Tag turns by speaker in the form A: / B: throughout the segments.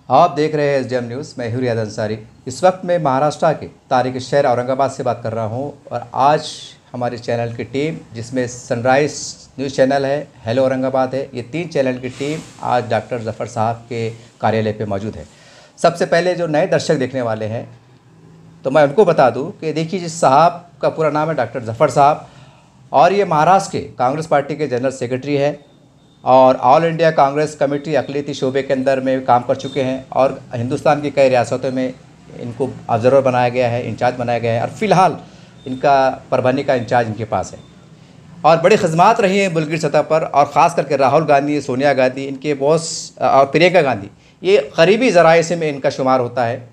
A: आप देख रहे हैं SDM न्यूज़। मैं हूं रियाद अंसारी। इस वक्त मैं महाराष्ट्र के तारीखी शहर औरंगाबाद से बात कर रहा हूं और आज हमारे चैनल की टीम, जिसमें सनराइज़ न्यूज़ चैनल है, हेलो औरंगाबाद है, ये 3 चैनल की टीम आज डॉक्टर ज़फ़र साहब के कार्यालय पे मौजूद है। सबसे पहले जो नए दर्शक देखने वाले हैं तो मैं उनको बता दूं कि देखिए, जिस साहब का पूरा नाम है डॉक्टर ज़फ़र साहब और ये महाराष्ट्र के कांग्रेस पार्टी के जनरल सेक्रेटरी है और ऑल इंडिया कांग्रेस कमेटी अक़लियती शोबे के अंदर में काम कर चुके हैं और हिंदुस्तान की कई रियासतों में इनको ऑब्जर्वर बनाया गया है, इंचार्ज बनाया गया है और फ़िलहाल इनका परभनी का इंचार्ज इनके पास है। और बड़ी खिदमत रही हैं मुल्क की सतह पर, और ख़ास करके राहुल गांधी, सोनिया गांधी, इनके बॉस और प्रियंका गांधी, ये करीबी ज़राए से में इनका शुमार होता है।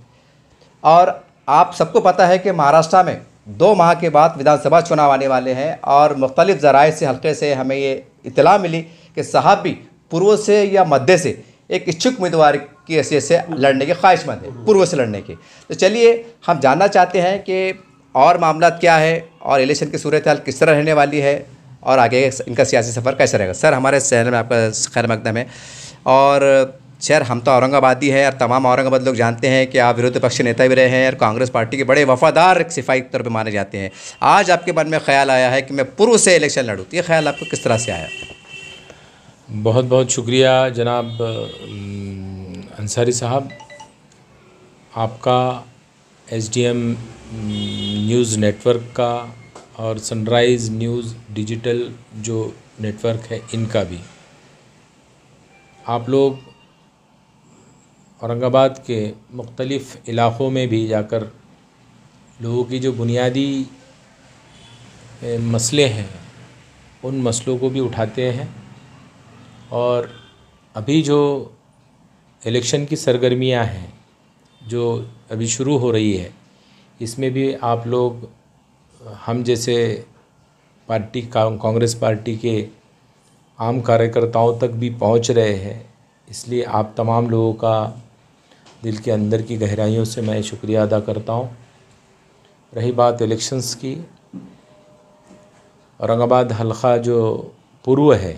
A: और आप सबको पता है कि महाराष्ट्र में 2 माह के बाद विधानसभा चुनाव आने वाले हैं और मुख्तलिफ़ ज़राए से हल्के से हमें ये इत्तला मिली कि साहब भी पूर्व से या मध्य से एक इच्छुक उम्मीदवार की हैसियत से लड़ने के ख्वाहिशमंद है, पूर्व से लड़ने के। तो चलिए हम जानना चाहते हैं कि और मामला क्या है और इलेक्शन की सूरत हाल किस तरह रहने वाली है और आगे इनका सियासी सफ़र कैसा रहेगा। सर, हमारे शहर में आपका खैर मकदम है। और शहर हम तो औरंगाबादी हैं और तमाम औरंगाबाद लोग जानते हैं कि आप विरोधी पक्ष नेता भी रहे हैं और कांग्रेस पार्टी के बड़े वफादार एक सिपाही के तौर पर माने जाते हैं। आज आपके मन में ख्याल आया है कि मैं पूर्व से इलेक्शन लड़ूँ, तो ये ख्याल आपको किस तरह से आया?
B: बहुत बहुत शुक्रिया जनाब अंसारी साहब, आपका SDM न्यूज़ नेटवर्क का और सनराइज़ न्यूज़ डिजिटल जो नेटवर्क है इनका भी। आप लोग औरंगाबाद के मुख्तलिफ़ इलाक़ों में भी जाकर लोगों की जो बुनियादी मसले हैं उन मसलों को भी उठाते हैं। और अभी जो इलेक्शन की सरगर्मियां हैं जो अभी शुरू हो रही है, इसमें भी आप लोग हम जैसे पार्टी कांग्रेस पार्टी के आम कार्यकर्ताओं तक भी पहुंच रहे हैं। इसलिए आप तमाम लोगों का दिल के अंदर की गहराइयों से मैं शुक्रिया अदा करता हूं। रही बात इलेक्शंस की, औरंगाबाद हल्का जो पूर्व है,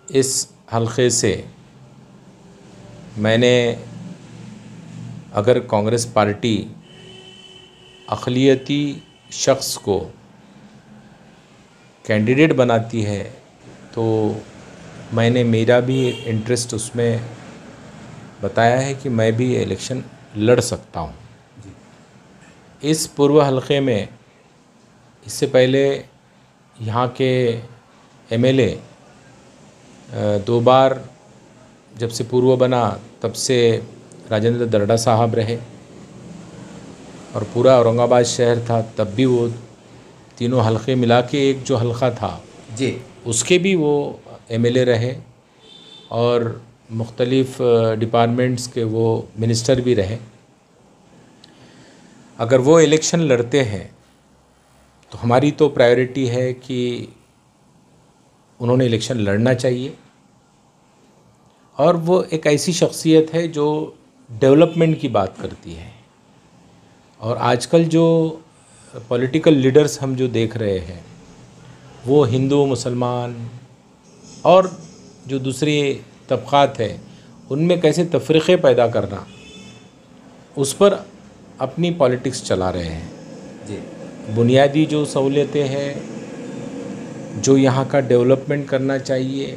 B: इस हल्के से मैंने, अगर कांग्रेस पार्टी अक़लियती शख्स को कैंडिडेट बनाती है तो मैंने मेरा भी इंटरेस्ट उसमें बताया है कि मैं भी इलेक्शन लड़ सकता हूं। इस पूर्व हल्के में इससे पहले यहाँ के MLA 2 बार जब से पूर्व बना तब से राजेंद्र दर्डा साहब रहे और पूरा औरंगाबाद शहर था तब भी वो तीनों हलक़े मिला के एक जो हलक़ा था
A: जी,
B: उसके भी वो MLA रहे और मुख्तलिफ़ डिपार्टमेंट्स के वो मिनिस्टर भी रहे। अगर वो इलेक्शन लड़ते हैं तो हमारी तो प्रायोरिटी है कि उन्होंने इलेक्शन लड़ना चाहिए। और वो एक ऐसी शख्सियत है जो डेवलपमेंट की बात करती है। और आजकल जो पॉलिटिकल लीडर्स हम जो देख रहे हैं वो हिंदू, मुसलमान और जो दूसरे तबक़ात हैं उनमें कैसे तफरीक़े पैदा करना, उस पर अपनी पॉलिटिक्स चला रहे हैं
A: जी।
B: बुनियादी जो सहूलियतें हैं, जो यहाँ का डेवलपमेंट करना चाहिए,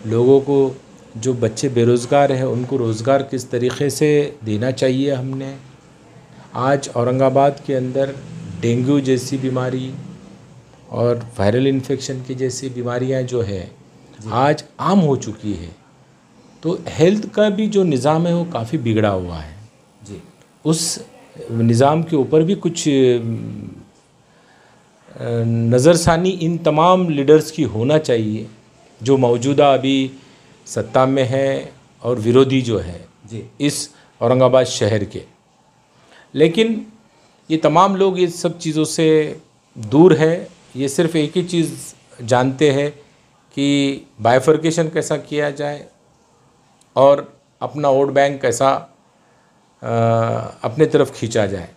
B: लोगों को जो बच्चे बेरोज़गार हैं उनको रोज़गार किस तरीक़े से देना चाहिए। हमने आज औरंगाबाद के अंदर डेंगू जैसी बीमारी और वायरल इन्फेक्शन की जैसी बीमारियाँ जो है आज आम हो चुकी है, तो हेल्थ का भी जो निज़ाम है वो काफ़ी बिगड़ा हुआ है
A: जी।
B: उस निज़ाम के ऊपर भी कुछ नज़रसानी इन तमाम लीडर्स की होना चाहिए जो मौजूदा अभी सत्ता में है और विरोधी जो है
A: जी
B: इस औरंगाबाद शहर के। लेकिन ये तमाम लोग ये सब चीज़ों से दूर है। ये सिर्फ़ एक ही चीज़ जानते हैं कि बाइफर्केशन कैसा किया जाए और अपना वोट बैंक कैसा अपने तरफ खींचा जाए।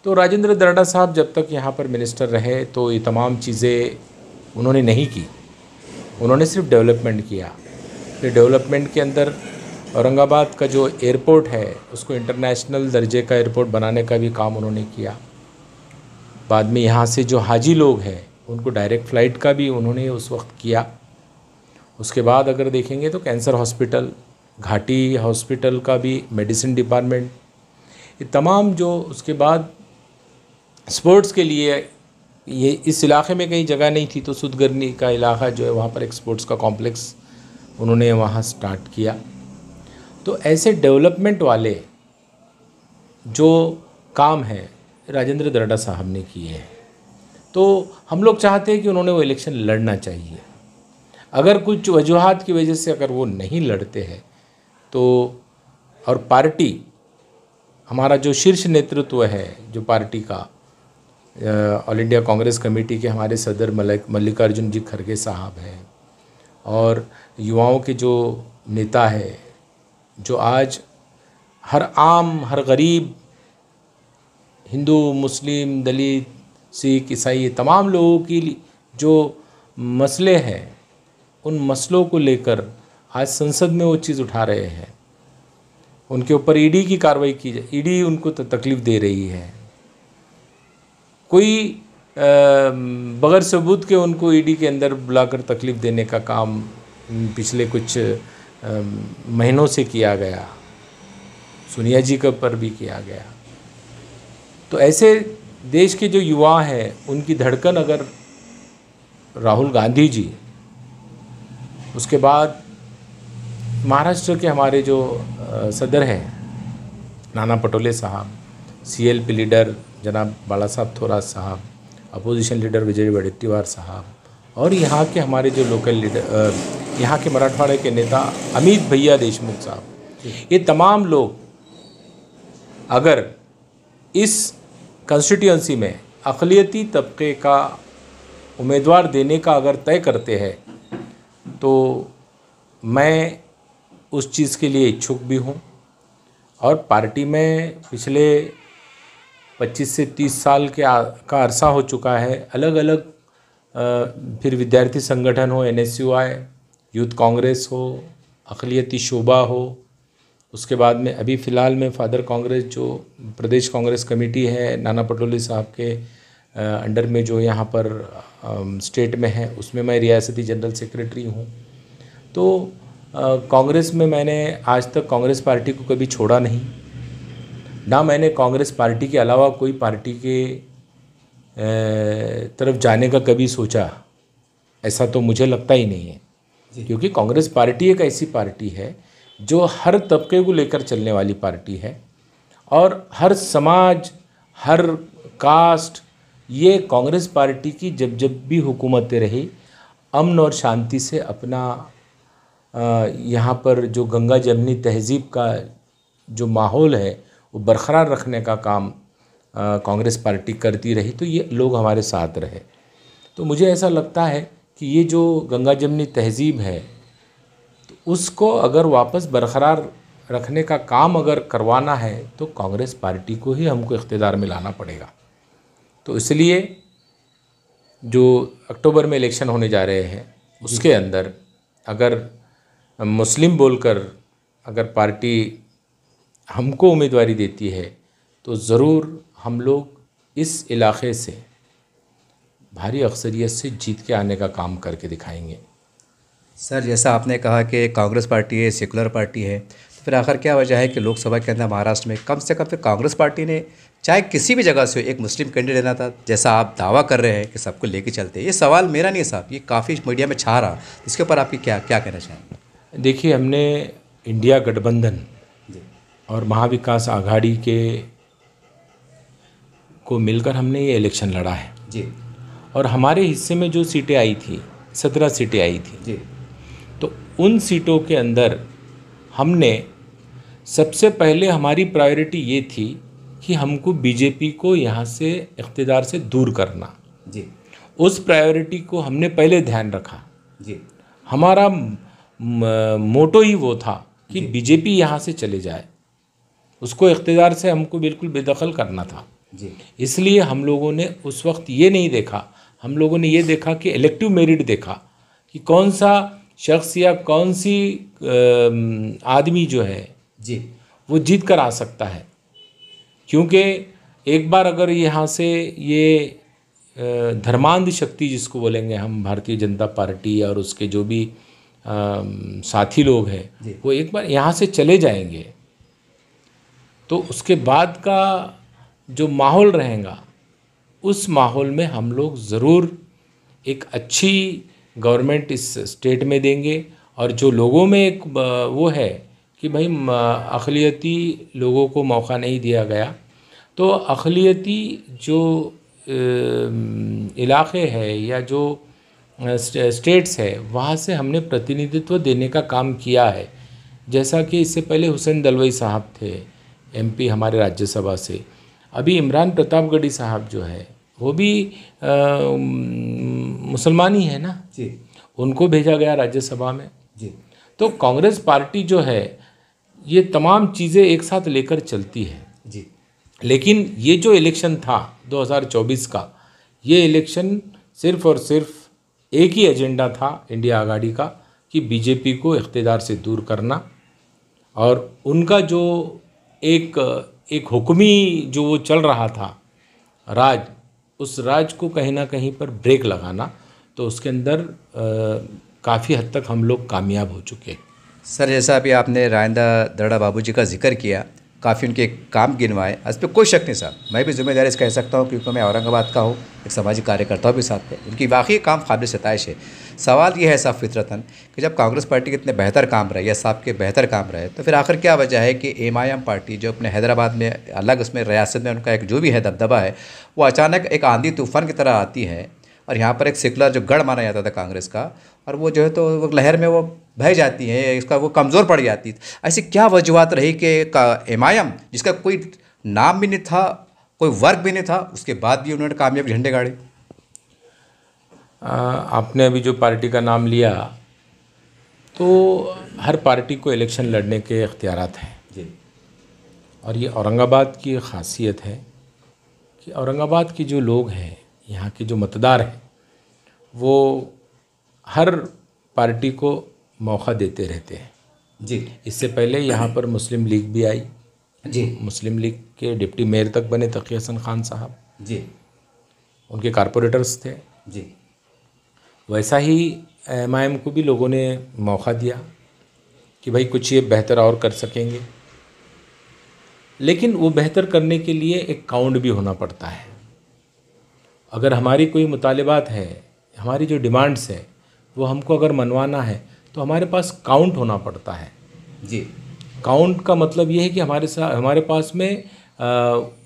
B: तो राजेंद्र दर्डा साहब जब तक यहाँ पर मिनिस्टर रहे तो ये तमाम चीज़ें उन्होंने नहीं की, उन्होंने सिर्फ डेवलपमेंट किया। फिर डेवलपमेंट के अंदर औरंगाबाद का जो एयरपोर्ट है उसको इंटरनेशनल दर्जे का एयरपोर्ट बनाने का भी काम उन्होंने किया। बाद में यहाँ से जो हाजी लोग हैं उनको डायरेक्ट फ़्लाइट का भी उन्होंने उस वक्त किया। उसके बाद अगर देखेंगे तो कैंसर हॉस्पिटल, घाटी हॉस्पिटल का भी मेडिसिन डिपार्टमेंट, ये तमाम जो उसके बाद स्पोर्ट्स के लिए, ये इस इलाके में कहीं जगह नहीं थी तो सुदगर्नी का इलाका जो है वहाँ पर एक स्पोर्ट्स का कॉम्प्लेक्स उन्होंने वहाँ स्टार्ट किया। तो ऐसे डेवलपमेंट वाले जो काम हैं राजेंद्र दरडा साहब ने किए हैं। तो हम लोग चाहते हैं कि उन्होंने वो इलेक्शन लड़ना चाहिए। अगर कुछ वजूहात की वजह से अगर वो नहीं लड़ते हैं तो, और पार्टी, हमारा जो शीर्ष नेतृत्व है जो पार्टी का, ऑल इंडिया कांग्रेस कमेटी के हमारे सदर मल्लिकार्जुन जी खड़गे साहब हैं, और युवाओं के जो नेता है, जो आज हर आम, हर गरीब, हिंदू, मुस्लिम, दलित, सिख, ईसाई, तमाम लोगों की जो मसले हैं उन मसलों को लेकर आज संसद में वो चीज़ उठा रहे हैं। उनके ऊपर ईडी की कार्रवाई की जाए, ईडी उनको तकलीफ़ दे रही है। कोई बगैर सबूत के उनको ईडी के अंदर बुलाकर तकलीफ़ देने का काम पिछले कुछ महीनों से किया गया, सोनिया जी के ऊपर भी किया गया। तो ऐसे देश के जो युवा हैं उनकी धड़कन अगर राहुल गांधी जी, उसके बाद महाराष्ट्र के हमारे जो सदर हैं नाना पटोले साहब, सीएलपी लीडर जनाब बाला साहब थोराट साहब, अपोजिशन लीडर विजय वडेट्टीवार साहब, और यहाँ के हमारे जो लोकल लीडर, यहाँ के मराठवाड़े के नेता अमित भैया देशमुख साहब, ये तमाम लोग अगर इस कंस्टिट्यूंसी में अक़लियती तबके का उम्मीदवार देने का अगर तय करते हैं तो मैं उस चीज़ के लिए इच्छुक भी हूँ। और पार्टी में पिछले 25 से 30 साल का अरसा हो चुका है। अलग अलग फिर विद्यार्थी संगठन हो, NSUI, यूथ कांग्रेस हो, अक़लियती शोबा हो, उसके बाद में अभी फ़िलहाल में फादर कांग्रेस जो प्रदेश कांग्रेस कमेटी है नाना पटोले साहब के अंडर में जो यहाँ पर स्टेट में है, उसमें मैं रियासती जनरल सेक्रेटरी हूँ। तो कांग्रेस में मैंने आज तक कांग्रेस पार्टी को कभी छोड़ा नहीं, ना मैंने कांग्रेस पार्टी के अलावा कोई पार्टी के तरफ जाने का कभी सोचा, ऐसा तो मुझे लगता ही नहीं है। क्योंकि कांग्रेस पार्टी एक ऐसी पार्टी है जो हर तबके को लेकर चलने वाली पार्टी है, और हर समाज, हर कास्ट, ये कांग्रेस पार्टी की जब जब भी हुकूमतें रही, अमन और शांति से अपना यहाँ पर जो गंगा जमनी तहज़ीब का जो माहौल है वो बरकरार रखने का काम कांग्रेस पार्टी करती रही, तो ये लोग हमारे साथ रहे। तो मुझे ऐसा लगता है कि ये जो गंगा जमनी तहज़ीब है तो उसको अगर वापस बरकरार रखने का काम अगर करवाना है तो कांग्रेस पार्टी को ही हमको इख्तिदार में लाना पड़ेगा। तो इसलिए जो अक्टूबर में इलेक्शन होने जा रहे हैं उसके अंदर अगर मुस्लिम बोलकर अगर पार्टी हमको उम्मीदवारी देती है तो ज़रूर हम लोग इस इलाके से भारी अक्सरियत से जीत के आने का काम करके दिखाएंगे।
A: सर, जैसा आपने कहा कि कांग्रेस पार्टी है, सेकुलर पार्टी है, तो फिर आखिर क्या वजह है कि लोकसभा के अंदर महाराष्ट्र में कम से कम फिर कांग्रेस पार्टी ने चाहे किसी भी जगह से एक मुस्लिम कैंडिडेट देना था, जैसा आप दावा कर रहे हैं कि सबको लेके चलते हैं। ये सवाल मेरा नहीं है साहब, ये काफ़ी मीडिया में छा रहा, इसके ऊपर आपकी क्या कहना चाहेंगे?
B: देखिए, हमने इंडिया गठबंधन और महाविकास आघाड़ी के को मिलकर हमने ये इलेक्शन लड़ा है
A: जी,
B: और हमारे हिस्से में जो सीटें आई थी 17 सीटें आई थी
A: जी,
B: तो उन सीटों के अंदर हमने सबसे पहले हमारी प्रायोरिटी ये थी कि हमको बीजेपी को यहाँ से इख्तिदार से दूर करना
A: जी,
B: उस प्रायोरिटी को हमने पहले ध्यान रखा
A: जी,
B: हमारा मोटो ही वो था कि बीजेपी यहाँ से चले जाए, उसको इख्तिदार से हमको बिल्कुल बेदखल करना था
A: जी,
B: इसलिए हम लोगों ने उस वक्त ये नहीं देखा, हम लोगों ने ये देखा कि इलेक्टिव मेरिट देखा कि कौन सा शख्स या कौन सी आदमी जो है
A: जी
B: वो जीत कर आ सकता है। क्योंकि एक बार अगर यहाँ से ये धर्मांध शक्ति जिसको बोलेंगे हम, भारतीय जनता पार्टी और उसके जो भी साथी लोग हैं, वो एक बार यहाँ से चले जाएंगे तो उसके बाद का जो माहौल रहेगा उस माहौल में हम लोग ज़रूर एक अच्छी गवर्नमेंट इस स्टेट में देंगे। और जो लोगों में एक वो है कि भाई अक़लियती लोगों को मौका नहीं दिया गया, तो अक़लियती जो इलाक़े है या जो स्टेट्स है वहाँ से हमने प्रतिनिधित्व देने का काम किया है। जैसा कि इससे पहले हुसैन दलवाई साहब थे MP हमारे राज्यसभा से, अभी इमरान प्रतापगढ़ी साहब जो है वो भी मुसलमान ही है ना
A: जी,
B: उनको भेजा गया राज्यसभा में
A: जी।
B: तो कांग्रेस पार्टी जो है ये तमाम चीज़ें एक साथ लेकर चलती है
A: जी।
B: लेकिन ये जो इलेक्शन था 2024 का, ये इलेक्शन सिर्फ़ और सिर्फ एक ही एजेंडा था इंडिया आघाड़ी का कि बीजेपी को इख्तिदार से दूर करना और उनका जो एक हुक्मी जो वो चल रहा था राज, उस राज को कहीं ना कहीं पर ब्रेक लगाना। तो उसके अंदर काफ़ी हद तक हम लोग कामयाब हो चुके हैं।
A: सर, जैसा अभी आपने राइंदा दर्रा बाबू जी का जिक्र किया, काफ़ी उनके काम गिनवाए, इस पर कोई शक नहीं साहब, मैं भी जिम्मेदारी से कह सकता हूँ क्योंकि मैं औरंगाबाद का हूँ, एक सामाजिक कार्यकर्ता भी साथ में, उनकी वाकई काम काबिल सताइश है। सवाल ये है साहब फितरतन कि जब कांग्रेस पार्टी के इतने बेहतर काम रहे या साहब के बेहतर काम रहे, तो फिर आखिर क्या वजह है कि MIM पार्टी जो अपने हैदराबाद में अलग उसमें रियासत में उनका एक जो भी है दबदबा है, वो अचानक एक आंधी तूफान की तरह आती है और यहाँ पर एक सेकुलर जो गढ़ माना जाता था कांग्रेस का, और वो जो है तो वो लहर में वो बह जाती है, इसका वो कमज़ोर पड़ जाती है। ऐसी क्या वजूहत रही कि MIM जिसका कोई नाम भी नहीं था, कोई वर्ग भी नहीं था, उसके बाद भी उन्होंने कामयाब झंडे गाड़े?
B: आपने अभी जो पार्टी का नाम लिया, तो हर पार्टी को इलेक्शन लड़ने के इख्तियारात हैं
A: जी।
B: और ये औरंगाबाद की ख़ासियत है कि औरंगाबाद के जो लोग हैं, यहाँ के जो मतदार हैं, वो हर पार्टी को मौका देते रहते हैं
A: जी।
B: इससे पहले यहाँ पर मुस्लिम लीग भी आई
A: जी।
B: मुस्लिम लीग के डिप्टी मेयर तक बने तकी हसन खान साहब
A: जी।
B: उनके कारपोरेटर्स थे।
A: जी।
B: वैसा ही MIM को भी लोगों ने मौका दिया कि भाई कुछ ये बेहतर और कर सकेंगे, लेकिन वो बेहतर करने के लिए एक काउंट भी होना पड़ता है। अगर हमारी कोई मुतालिबात है, हमारी जो डिमांड्स है, वो हमको अगर मनवाना है तो हमारे पास काउंट होना पड़ता है।
A: जी।
B: काउंट का मतलब ये है कि हमारे पास में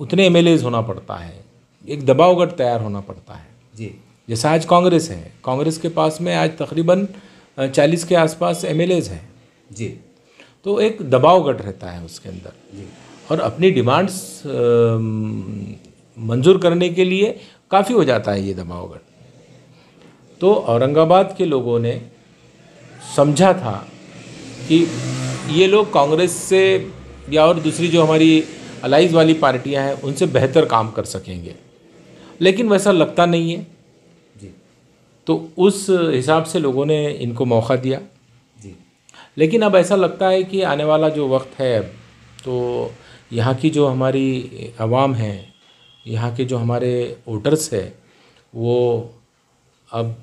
B: उतने MLAs होना पड़ता है, एक दबावगढ़ तैयार होना पड़ता है।
A: जी।
B: जैसा आज कांग्रेस है, कांग्रेस के पास में आज तकरीबन 40 के आसपास MLAs हैं।
A: जी।
B: तो एक दबावगढ़ रहता है उसके अंदर।
A: जी।
B: और अपनी डिमांड्स मंजूर करने के लिए काफ़ी हो जाता है ये दबावगढ़। तो औरंगाबाद के लोगों ने समझा था कि ये लोग कांग्रेस से या और दूसरी जो हमारी अलाइज वाली पार्टियां हैं उनसे बेहतर काम कर सकेंगे, लेकिन वैसा लगता नहीं है।
A: जी।
B: तो उस हिसाब से लोगों ने इनको मौका दिया।
A: जी।
B: लेकिन अब ऐसा लगता है कि आने वाला जो वक्त है, तो यहाँ की जो हमारी आवाम है, यहाँ के जो हमारे वोटर्स है, वो अब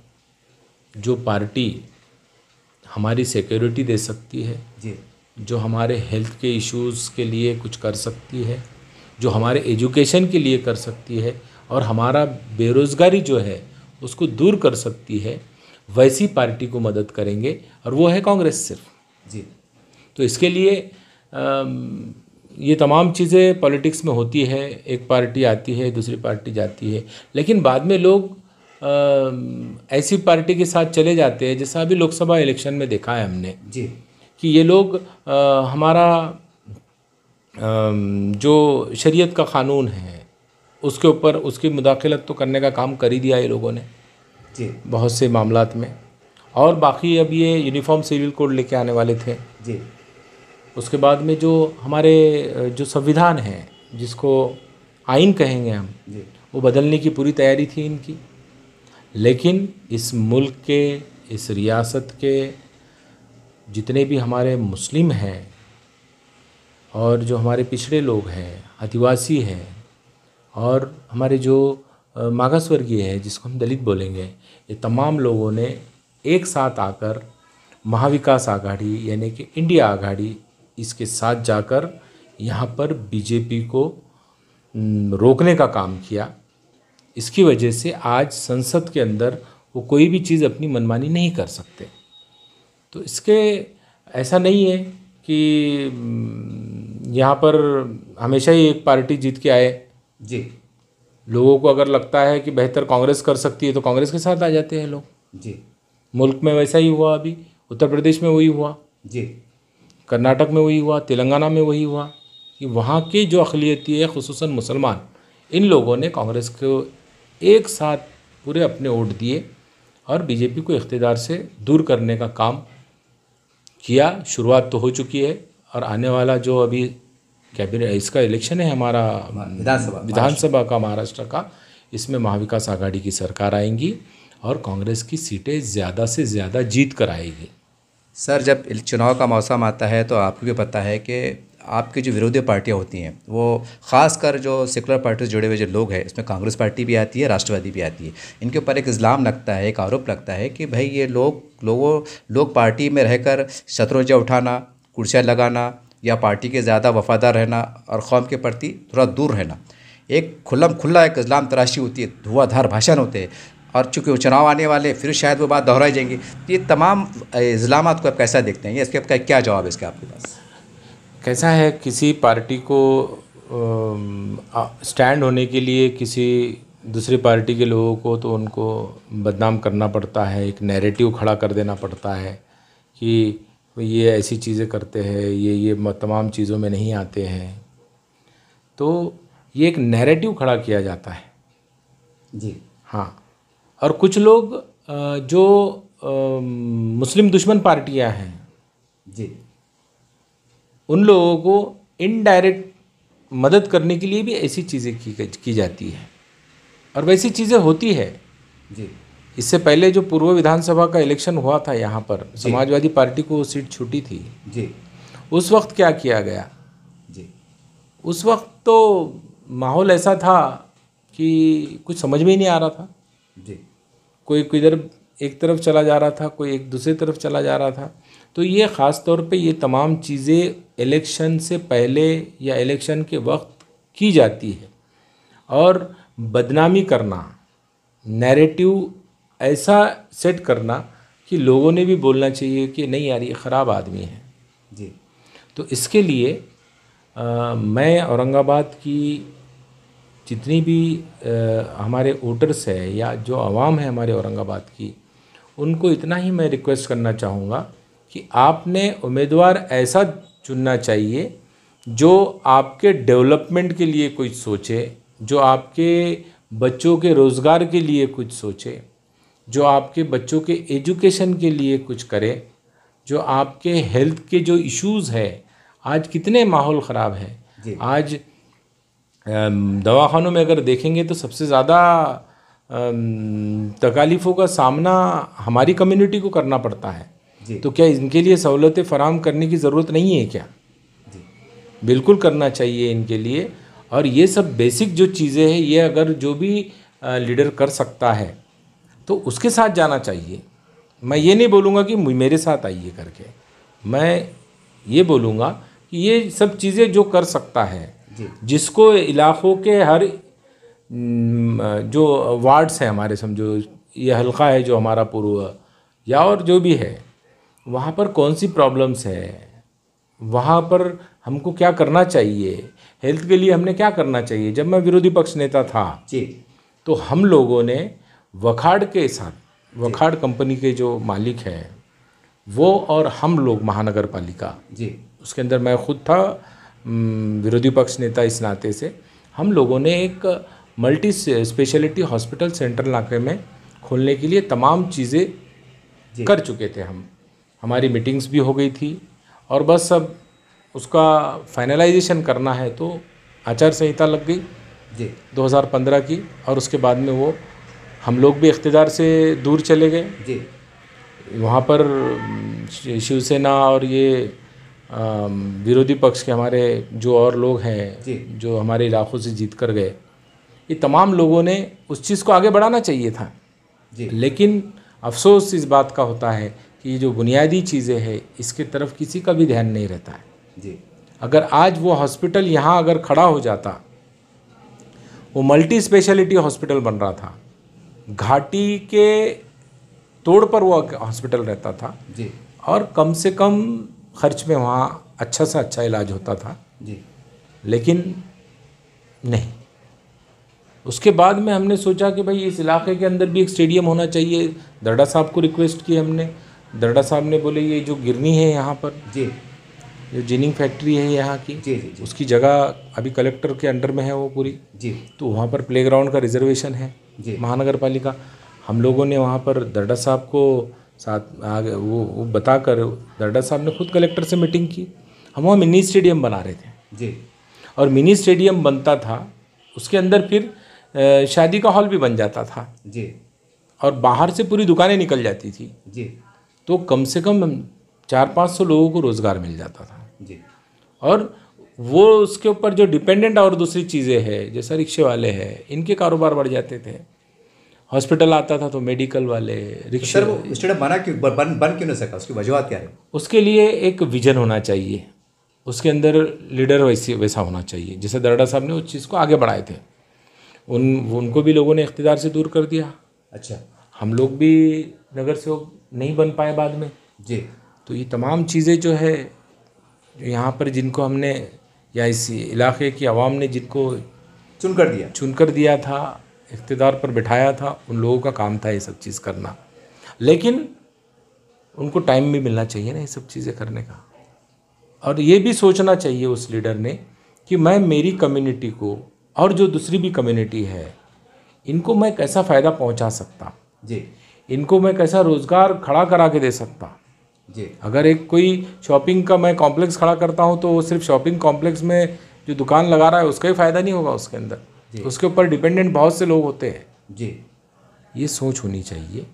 B: जो पार्टी हमारी सिक्योरिटी दे सकती है,
A: जी।
B: जो हमारे हेल्थ के इश्यूज़ के लिए कुछ कर सकती है, जो हमारे एजुकेशन के लिए कर सकती है और हमारा बेरोज़गारी जो है उसको दूर कर सकती है, वैसी पार्टी को मदद करेंगे, और वो है कांग्रेस सिर्फ।
A: जी।
B: तो इसके लिए ये तमाम चीज़ें पॉलिटिक्स में होती है, एक पार्टी आती है, दूसरी पार्टी जाती है, लेकिन बाद में लोग ऐसी पार्टी के साथ चले जाते हैं, जैसा अभी लोकसभा इलेक्शन में देखा है हमने।
A: जी।
B: कि ये लोग हमारा जो शरीयत का क़ानून है उसके ऊपर उसकी मुदाखलत तो करने का काम कर ही दिया ये लोगों ने
A: जी।
B: बहुत से मामलात में। और बाकी अब ये यूनिफॉर्म सिविल कोड लेके आने वाले थे।
A: जी।
B: उसके बाद में जो हमारे जो संविधान है, जिसको आइन कहेंगे हम,
A: जी।
B: वो बदलने की पूरी तैयारी थी इनकी। लेकिन इस मुल्क के, इस रियासत के जितने भी हमारे मुस्लिम हैं और जो हमारे पिछड़े लोग हैं, आदिवासी हैं और हमारे जो मागास वर्गीय है जिसको हम दलित बोलेंगे, ये तमाम लोगों ने एक साथ आकर महाविकास आघाड़ी यानी कि इंडिया आघाड़ी इसके साथ जाकर यहाँ पर बीजेपी को रोकने का काम किया। इसकी वजह से आज संसद के अंदर वो कोई भी चीज़ अपनी मनमानी नहीं कर सकते। तो इसके ऐसा नहीं है कि यहाँ पर हमेशा ही एक पार्टी जीत के आए।
A: जी
B: लोगों को अगर लगता है कि बेहतर कांग्रेस कर सकती है तो कांग्रेस के साथ आ जाते हैं लोग।
A: जी
B: मुल्क में वैसा ही हुआ, अभी उत्तर प्रदेश में वही हुआ,
A: जी
B: कर्नाटक में वही हुआ, तेलंगाना में वही हुआ कि वहाँ के जो अक़लियती है ख़ुसूसन मुसलमान, इन लोगों ने कांग्रेस को एक साथ पूरे अपने वोट दिए और बीजेपी को इख्तिदार से दूर करने का काम किया। शुरुआत तो हो चुकी है और आने वाला जो अभी कैबिनेट इसका इलेक्शन है हमारा विधानसभा का महाराष्ट्र का, इसमें महाविकास आघाड़ी की सरकार आएंगी और कांग्रेस की सीटें ज़्यादा से ज़्यादा जीत कर आएगी।
A: सर, जब चुनाव का मौसम आता है तो आपको भी पता है कि आपकी जो विरोधी पार्टियां होती हैं वो ख़ासकर जो सेकुलर पार्टी से जुड़े हुए जो लोग हैं, इसमें कांग्रेस पार्टी भी आती है, राष्ट्रवादी भी आती है। इनके ऊपर एक इल्ज़ाम लगता है, एक आरोप लगता है कि भाई ये लोग पार्टी में रहकर शतरंजियाँ उठाना, कुर्सियाँ लगाना या पार्टी के ज़्यादा वफादार रहना और कौम के प्रति थोड़ा दूर रहना, एक खुला एक इल्ज़ाम तराशी होती है, धुआंधार भाषण होते हैं और चूँकि चुनाव आने वाले फिर शायद वो बात दोहराई जाएंगी। ये तमाम इल्ज़ामात को आप कैसा देखते हैं? ये इसके आपका क्या जवाब है इसके आपके पास?
B: कैसा है, किसी पार्टी को स्टैंड होने के लिए किसी दूसरी पार्टी के लोगों को तो उनको बदनाम करना पड़ता है, एक नैरेटिव खड़ा कर देना पड़ता है कि ये ऐसी चीज़ें करते हैं, ये तमाम चीज़ों में नहीं आते हैं। तो ये एक नैरेटिव खड़ा किया जाता है।
A: जी
B: हाँ, और कुछ लोग जो मुस्लिम दुश्मन पार्टियां हैं
A: जी, उन
B: उन लोगों को इनडायरेक्ट मदद करने के लिए भी ऐसी चीज़ें की जाती है और वैसी चीज़ें होती है।
A: जी
B: इससे पहले जो पूर्व विधानसभा का इलेक्शन हुआ था यहाँ पर, समाजवादी पार्टी को सीट छूटी थी।
A: जी
B: उस वक्त क्या किया गया?
A: जी
B: उस वक्त तो माहौल ऐसा था कि कुछ समझ में ही नहीं आ रहा था।
A: जी
B: कोई किधर एक तरफ चला जा रहा था, कोई एक दूसरी तरफ चला जा रहा था। तो ये ख़ास तौर पे ये तमाम चीज़ें इलेक्शन से पहले या इलेक्शन के वक्त की जाती है और बदनामी करना, नैरेटिव ऐसा सेट करना कि लोगों ने भी बोलना चाहिए कि नहीं यार ये ख़राब आदमी है।
A: जी
B: तो इसके लिए मैं औरंगाबाद की जितनी भी हमारे वोटर्स है या जो आवाम है हमारे औरंगाबाद की, उनको इतना ही मैं रिक्वेस्ट करना चाहूँगा कि आपने उम्मीदवार ऐसा चुनना चाहिए जो आपके डेवलपमेंट के लिए कुछ सोचे, जो आपके बच्चों के रोज़गार के लिए कुछ सोचे, जो आपके बच्चों के एजुकेशन के लिए कुछ करे, जो आपके हेल्थ के जो इश्यूज़ है, आज कितने माहौल ख़राब है। आज दवाखानों में अगर देखेंगे तो सबसे ज़्यादा तकालीफ़ों का सामना हमारी कम्युनिटी को करना पड़ता है। तो क्या इनके लिए सहूलतें फराहम करने की ज़रूरत नहीं है क्या? बिल्कुल करना चाहिए इनके लिए। और ये सब बेसिक जो चीज़ें हैं, ये अगर जो भी लीडर कर सकता है तो उसके साथ जाना चाहिए। मैं ये नहीं बोलूँगा कि मेरे साथ आइए करके, मैं ये बोलूँगा कि ये सब चीज़ें जो कर सकता है, जिसको इलाक़ों के हर जो वार्ड्स हैं हमारे, समझो ये हल्का है जो हमारा पूर्व या और जो भी है, वहाँ पर कौन सी प्रॉब्लम्स है, वहाँ पर हमको क्या करना चाहिए, हेल्थ के लिए हमने क्या करना चाहिए। जब मैं विरोधी पक्ष नेता था तो हम लोगों ने वखाड़ के साथ, वखाड़ कंपनी के जो मालिक हैं वो और हम लोग महानगर पालिका उसके अंदर मैं खुद था विरोधी पक्ष नेता इस नाते से, हम लोगों ने एक मल्टी स्पेशलिटी हॉस्पिटल सेंट्रल इलाके में खोलने के लिए तमाम चीज़ें कर चुके थे। हमारी मीटिंग्स भी हो गई थी और बस अब उसका फाइनलाइजेशन करना है। तो आचार संहिता लग गई 2015 की और उसके बाद में वो हम लोग भी इख्तिदार से दूर चले गए। वहाँ पर शिवसेना और ये विरोधी पक्ष के हमारे जो और लोग हैं जो हमारे इलाकों से जीत कर गए, ये तमाम लोगों ने उस चीज़ को आगे बढ़ाना चाहिए था
A: जी।
B: लेकिन अफसोस इस बात का होता है कि ये जो बुनियादी चीज़ें हैं इसके तरफ किसी का भी ध्यान नहीं रहता है
A: जी।
B: अगर आज वो हॉस्पिटल यहाँ अगर खड़ा हो जाता, वो मल्टी स्पेशलिटी हॉस्पिटल बन रहा था, घाटी के तोड़ पर वो हॉस्पिटल रहता था
A: जी।
B: और कम से कम खर्च में वहाँ अच्छा से अच्छा इलाज होता था
A: जी।
B: लेकिन नहीं। उसके बाद में हमने सोचा कि भाई इस इलाके के अंदर भी एक स्टेडियम होना चाहिए। दरडा साहब को रिक्वेस्ट की हमने, दरडा साहब ने बोले ये जो गिरनी है यहाँ पर
A: जी।
B: जो जिनिंग फैक्ट्री है यहाँ की
A: जी। जी।
B: उसकी जगह अभी कलेक्टर के अंडर में है वो पूरी
A: जी।
B: तो वहाँ पर प्लेग्राउंड का रिजर्वेशन है
A: जी।
B: महानगर पालिका। हम लोगों ने वहाँ पर दरडा साहब को साथ आगे वो बताकर दरडा साहब ने खुद कलेक्टर से मीटिंग की। हम वहाँ मिनी स्टेडियम बना रहे थे
A: जी।
B: और मिनी स्टेडियम बनता था उसके अंदर फिर शादी का हॉल भी बन जाता था
A: जी।
B: और बाहर से पूरी दुकानें निकल जाती थी
A: जी।
B: तो कम से कम 400-500 लोगों को रोज़गार मिल जाता था
A: जी।
B: और वो उसके ऊपर जो डिपेंडेंट और दूसरी चीज़ें हैं जैसे रिक्शे वाले हैं इनके कारोबार बढ़ जाते थे। हॉस्पिटल आता था तो मेडिकल वाले रिक्शे।
A: सर वो स्टेडियम बन क्यों नहीं सका, उसकी वजूहत क्या है?
B: उसके लिए एक विजन होना चाहिए, उसके अंदर लीडर वैसा होना चाहिए। जैसे दरडा साहब ने उस चीज़ को आगे बढ़ाए थे, उनको भी लोगों ने इख्तियार से दूर कर दिया।
A: अच्छा।
B: हम लोग भी नगर सेवक नहीं बन पाए बाद में
A: जी।
B: तो ये तमाम चीज़ें जो है जो यहाँ पर जिनको हमने या इस इलाके की आवाम ने जिनको चुन कर दिया था, इख्तियार पर बिठाया था, उन लोगों का काम था ये सब चीज़ करना। लेकिन उनको टाइम भी मिलना चाहिए ना ये सब चीज़ें करने का। और ये भी सोचना चाहिए उस लीडर ने कि मैं मेरी कम्युनिटी को और जो दूसरी भी कम्युनिटी है इनको मैं कैसा फ़ायदा पहुंचा सकता
A: जी।
B: इनको मैं कैसा रोज़गार खड़ा करा के दे सकता
A: जी।
B: अगर एक कोई शॉपिंग का मैं कॉम्प्लेक्स खड़ा करता हूं तो वो सिर्फ शॉपिंग कॉम्प्लेक्स में जो दुकान लगा रहा है उसका ही फ़ायदा नहीं होगा उसके अंदर, तो उसके ऊपर डिपेंडेंट बहुत से लोग होते हैं।
A: जी।
B: ये सोच होनी चाहिए।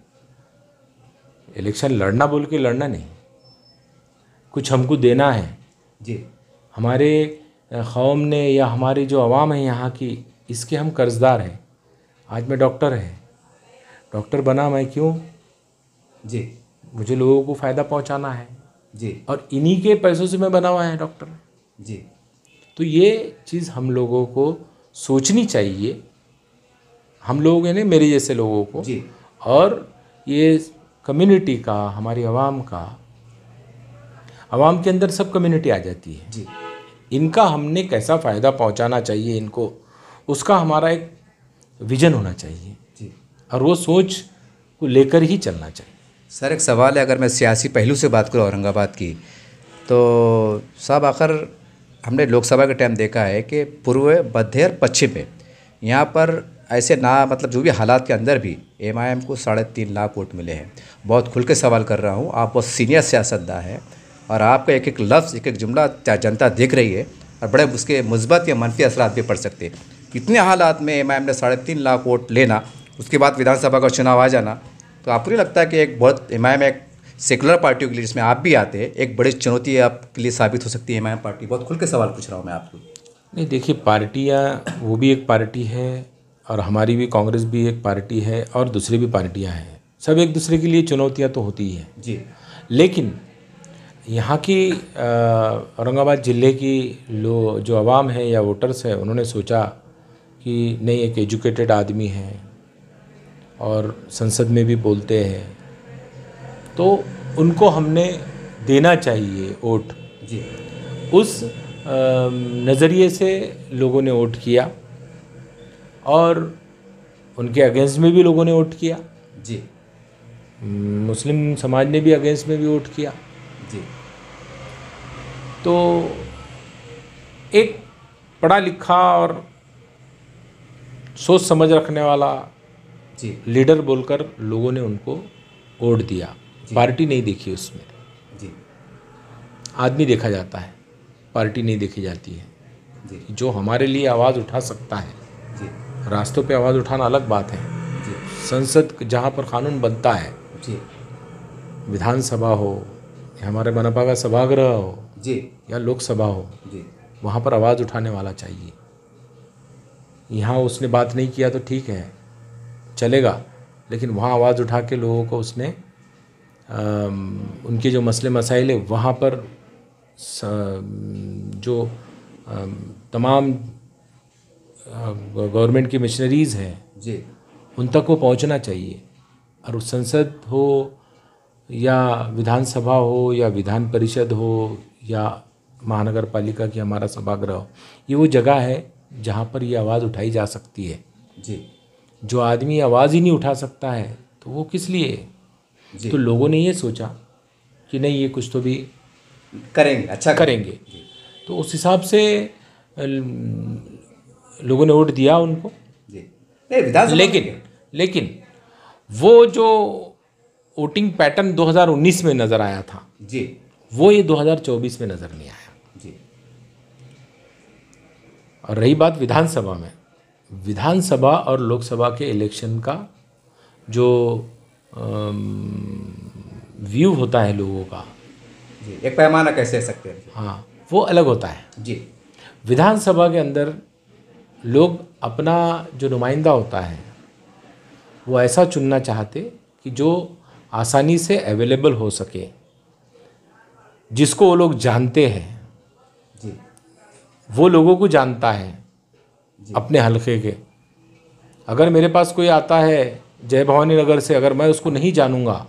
B: इलेक्शन लड़ना बोल के लड़ना नहीं, कुछ हमको देना है।
A: जी।
B: हमारे कौम ने या हमारी जो आवाम है यहाँ की इसके हम कर्जदार हैं। आज मैं डॉक्टर बना मैं क्यों?
A: जी।
B: मुझे लोगों को फ़ायदा पहुँचाना है
A: जी।
B: और इन्हीं के पैसों से मैं बना हुआ है डॉक्टर।
A: जी।
B: तो ये चीज़ हम लोगों को सोचनी चाहिए, हम लोग हैं ना मेरे जैसे लोगों को।
A: जी।
B: और ये कम्युनिटी का, हमारी आवाम का, आवाम के अंदर सब कम्युनिटी आ जाती है
A: जी।
B: इनका हमने कैसा फ़ायदा पहुंचाना चाहिए इनको, उसका हमारा एक विजन होना चाहिए
A: जी।
B: और वो सोच को लेकर ही चलना चाहिए।
A: सर एक सवाल है, अगर मैं सियासी पहलू से बात करूँ औरंगाबाद की, तो साहब आखिर हमने लोकसभा के टाइम देखा है कि पूर्व, मध्य और पश्चिम में यहाँ पर ऐसे ना मतलब जो भी हालात के अंदर भी एमआईएम को 3.5 लाख वोट मिले हैं। बहुत खुल के सवाल कर रहा हूँ, आप बहुत सीनियर सियासतदान हैं और आपका एक एक लफ्ज़, एक एक जुमला जनता देख रही है और बड़े उसके मुस्बत या मनफी असरात भी पड़ सकते हैं। इतने हालात में एमआईएम ने 3.5 लाख वोट लेना, उसके बाद विधानसभा का चुनाव आ जाना, तो आपको नहीं लगता है कि एक बहुत एमआईएम एक सेकुलर पार्टियों के लिए जिसमें आप भी आते हैं, एक बड़ी चुनौती आपके लिए साबित हो सकती है एमआईएम पार्टी? बहुत खुल के सवाल पूछ रहा हूँ मैं आपको।
B: नहीं देखिए, पार्टियाँ वो भी एक पार्टी है और हमारी भी कांग्रेस भी एक पार्टी है और दूसरी भी पार्टियाँ हैं, सब एक दूसरे के लिए चुनौतियाँ तो होती ही हैं
A: जी।
B: लेकिन यहाँ की औरंगाबाद ज़िले की जो आवाम है या वोटर्स है, उन्होंने सोचा कि नहीं, एक एजुकेटेड आदमी है और संसद में भी बोलते हैं, तो उनको हमने देना चाहिए वोट।
A: जी।
B: उस नज़रिए से लोगों ने वोट किया और उनके अगेंस्ट में भी लोगों ने वोट किया।
A: जी।
B: मुस्लिम समाज ने भी अगेंस्ट में भी वोट किया।
A: जी।
B: तो एक पढ़ा लिखा और सोच समझ रखने वाला
A: जी।
B: लीडर बोलकर लोगों ने उनको वोट दिया। पार्टी नहीं देखी उसमें।
A: जी।
B: आदमी देखा जाता है, पार्टी नहीं देखी जाती है।
A: जी।
B: जो हमारे लिए आवाज़ उठा सकता है,
A: जी।
B: रास्तों पे आवाज़ उठाना अलग बात है।
A: जी।
B: संसद जहाँ पर कानून बनता है,
A: जी।
B: विधानसभा हो, हमारे मनपा का सभागृह हो
A: जी
B: या लोकसभा हो,
A: जी
B: वहाँ पर आवाज़ उठाने वाला चाहिए। यहाँ उसने बात नहीं किया तो ठीक है, चलेगा, लेकिन वहाँ आवाज़ उठा के लोगों को उसने उनके जो मसले मसाइल है वहाँ पर जो तमाम गवर्नमेंट की मशीनरीज़ हैं
A: जी
B: उन तक वो पहुंचना चाहिए। और उस संसद हो या विधानसभा हो या विधान परिषद हो या महानगर पालिका की हमारा सभागृह हो, ये वो जगह है जहाँ पर ये आवाज़ उठाई जा सकती है।
A: जी
B: जो आदमी आवाज़ ही नहीं उठा सकता है तो वो किस लिए?
A: जी
B: तो लोगों ने ये सोचा कि नहीं, ये कुछ तो भी
A: करेंगे, अच्छा
B: करेंगे। तो उस हिसाब से लोगों ने वोट दिया उनको।
A: जी नहीं, विधानसभा
B: लेकिन वो जो वोटिंग पैटर्न 2019 में नज़र आया था,
A: जी
B: वो ये 2024 में नज़र नहीं आया।
A: जी
B: और रही बात विधानसभा में, विधानसभा और लोकसभा के इलेक्शन का जो व्यू होता है लोगों का,
A: जी एक पैमाना कैसे कह सकते हैं?
B: हाँ, वो अलग होता है।
A: जी
B: विधानसभा के अंदर लोग अपना जो नुमाइंदा होता है वो ऐसा चुनना चाहते कि जो आसानी से अवेलेबल हो सके, जिसको वो लोग जानते हैं,
A: जी
B: वो लोगों को जानता है अपने हलके के। अगर मेरे पास कोई आता है जय भवानी नगर से, अगर मैं उसको नहीं जानूंगा,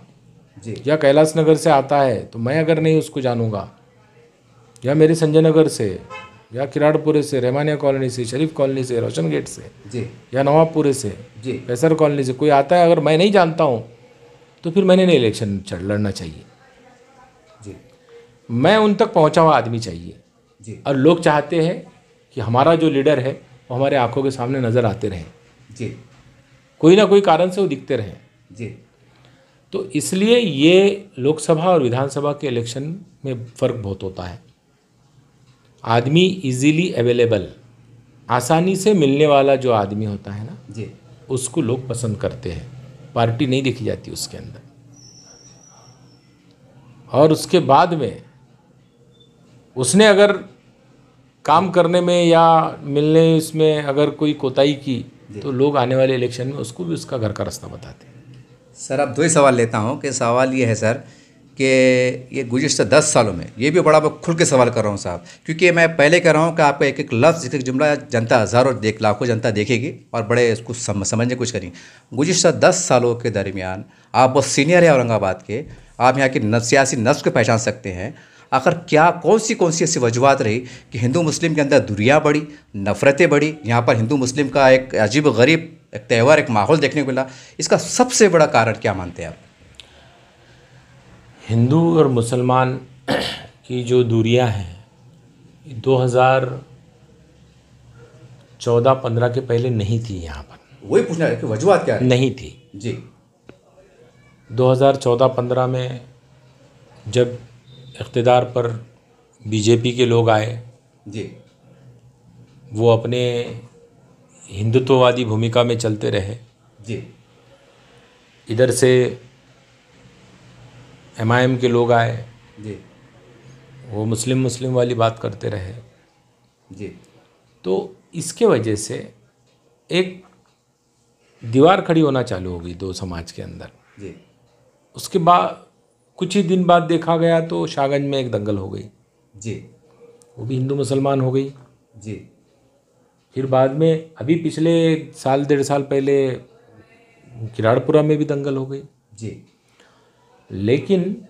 A: जी
B: या कैलाश नगर से आता है तो मैं अगर नहीं उसको जानूंगा, या मेरे संजय नगर से या किराड़पुरे से, रहमानिया कॉलोनी से, शरीफ कॉलोनी से, रोशन गेट से,
A: जी
B: या नवाबपुरे से,
A: जी
B: कैसर कॉलोनी से कोई आता है, अगर मैं नहीं जानता हूँ तो फिर मैंने नहीं इलेक्शन लड़ना चाहिए।
A: जी
B: मैं उन तक पहुँचा हुआ आदमी चाहिए।
A: जी
B: और लोग चाहते हैं कि हमारा जो लीडर है वो हमारे आंखों के सामने नज़र आते रहें,
A: जी
B: कोई ना कोई कारण से वो दिखते रहें।
A: जी
B: तो इसलिए ये लोकसभा और विधानसभा के इलेक्शन में फ़र्क बहुत होता है। आदमी इजीली अवेलेबल, आसानी से मिलने वाला जो आदमी होता है ना,
A: जी
B: उसको लोग पसंद करते हैं। पार्टी नहीं देखी जाती उसके अंदर। और उसके बाद में उसने अगर काम करने में या मिलने इसमें अगर कोई कोताही की तो लोग आने वाले इलेक्शन में उसको भी उसका घर का रास्ता बताते हैं।
A: सर, अब दो ही सवाल लेता हूँ कि सवाल ये है सर कि ये गुज़िश्ता 10 सालों में, ये भी बड़ा मैं खुल के सवाल कर रहा हूँ साहब, क्योंकि मैं पहले कह रहा हूँ कि आपका एक एक लफ्ज़, एक एक जुमला जनता हज़ारों लाखों जनता देखेगी और बड़े इसको समझने की कोशिश करेंगे। गुज़िश्ता 10 सालों के दरमियान आप बहुत सीनियर हैं औरंगाबाद के, आप यहाँ की सियासी नस्ल को पहचान सकते हैं। आखिर क्या कौन सी ऐसी वजूहत रही कि हिंदू मुस्लिम के अंदर दूरियाँ बढ़ी, नफ़रतें बढ़ी, यहाँ पर हिंदू मुस्लिम का एक अजीब गरीब एक त्यौहार, एक माहौल देखने को मिला? इसका सबसे बड़ा कारण क्या मानते हैं आप?
B: हिंदू और मुसलमान की जो दूरियां हैं 2014-15 के पहले नहीं थी यहाँ पर।
A: वही पूछना है कि वजूहत क्या है?
B: नहीं थी
A: जी
B: 2014-15 में जब इक़्तिदार पर बीजेपी के लोग आए,
A: जी
B: वो अपने हिंदुत्ववादी भूमिका में चलते रहे।
A: जी
B: इधर से MIM के लोग आए,
A: जी
B: वो मुस्लिम वाली बात करते रहे।
A: जी
B: तो इसके वजह से एक दीवार खड़ी होना चालू हो गई दो समाज के अंदर।
A: जी
B: उसके बाद कुछ ही दिन बाद देखा गया तो शाहगंज में एक दंगल हो गई,
A: जी
B: वो भी हिंदू मुसलमान हो गई।
A: जी
B: फिर बाद में अभी पिछले साल 1.5 साल पहले किराड़पुरा में भी दंगल हो गई।
A: जी
B: लेकिन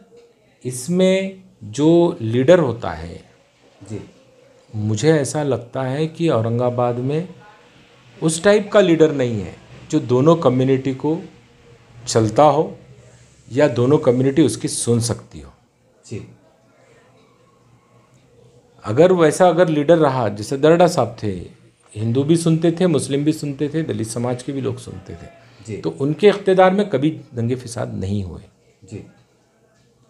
B: इसमें जो लीडर होता है,
A: जी
B: मुझे ऐसा लगता है कि औरंगाबाद में उस टाइप का लीडर नहीं है जो दोनों कम्युनिटी को चलता हो या दोनों कम्युनिटी उसकी सुन सकती हो।
A: जी
B: अगर लीडर रहा, जैसे दरडा साहब थे, हिंदू भी सुनते थे, मुस्लिम भी सुनते थे, दलित समाज के भी लोग सुनते थे,
A: जी
B: तो उनके इख्तिदार में कभी दंगे फिसाद नहीं हुए।
A: जी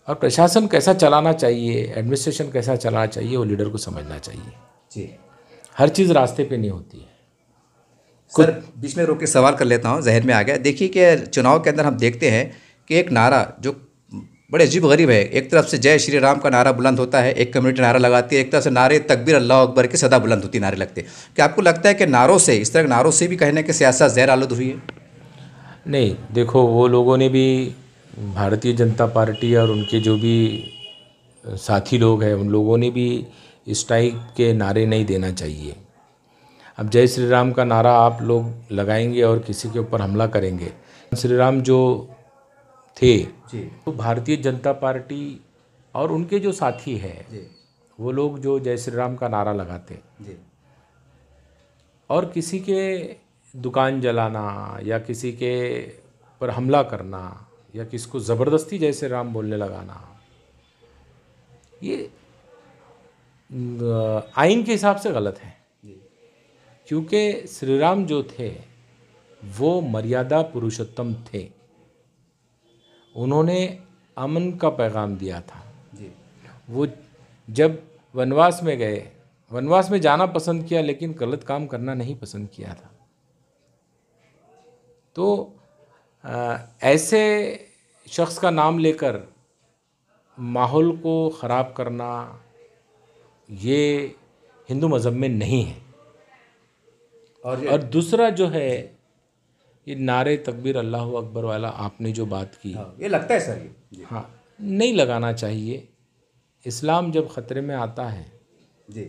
B: और प्रशासन कैसा चलाना चाहिए, एडमिनिस्ट्रेशन कैसा चलाना चाहिए, वो लीडर को समझना चाहिए।
A: जी
B: हर चीज़ रास्ते पे नहीं होती है।
A: सर, बीच में रोक के सवाल कर लेता हूँ, जहन में आ गया। देखिए कि चुनाव के अंदर हम देखते हैं कि एक नारा जो बड़े अजीब गरीब है। एक तरफ से जय श्री राम का नारा बुलंद होता है, एक कम्युनिटी नारा लगाती है, एक तरफ से नारे तकबीर अल्लाह अकबर की सदा बुलंद होती नारे लगते हैं। क्या आपको लगता है कि नारों से, इस तरह के नारों से भी कहीं ना कहीं सियासत जहर आलूद हुई है?
B: नहीं, देखो, वो लोगों ने भी, भारतीय जनता पार्टी और उनके जो भी साथी लोग हैं, उन लोगों ने भी इस टाइप के नारे नहीं देना चाहिए। अब जय श्री राम का नारा आप लोग लगाएंगे और किसी के ऊपर हमला करेंगे। श्री राम जो थे
A: जी
B: तो भारतीय जनता पार्टी और उनके जो साथी हैं,
A: जी
B: वो लोग जो जय श्री राम का नारा लगाते
A: जी
B: और किसी के दुकान जलाना या किसी के पर हमला करना या किसको ज़बरदस्ती जय श्री राम बोलने लगाना, ये आइन के हिसाब से गलत है।
A: जी
B: क्योंकि श्री राम जो थे वो मर्यादा पुरुषोत्तम थे। उन्होंने अमन का पैगाम दिया था।
A: जी
B: वो जब वनवास में गए, वनवास में जाना पसंद किया लेकिन गलत काम करना नहीं पसंद किया था। तो ऐसे शख्स का नाम लेकर माहौल को ख़राब करना ये हिंदू मज़हब में नहीं है। और दूसरा जो है, ये नारे तकबीर अल्लाह अकबर वाला आपने जो बात की,
A: ये लगता है सर, ये
B: हाँ, नहीं लगाना चाहिए। इस्लाम जब ख़तरे में आता है
A: जी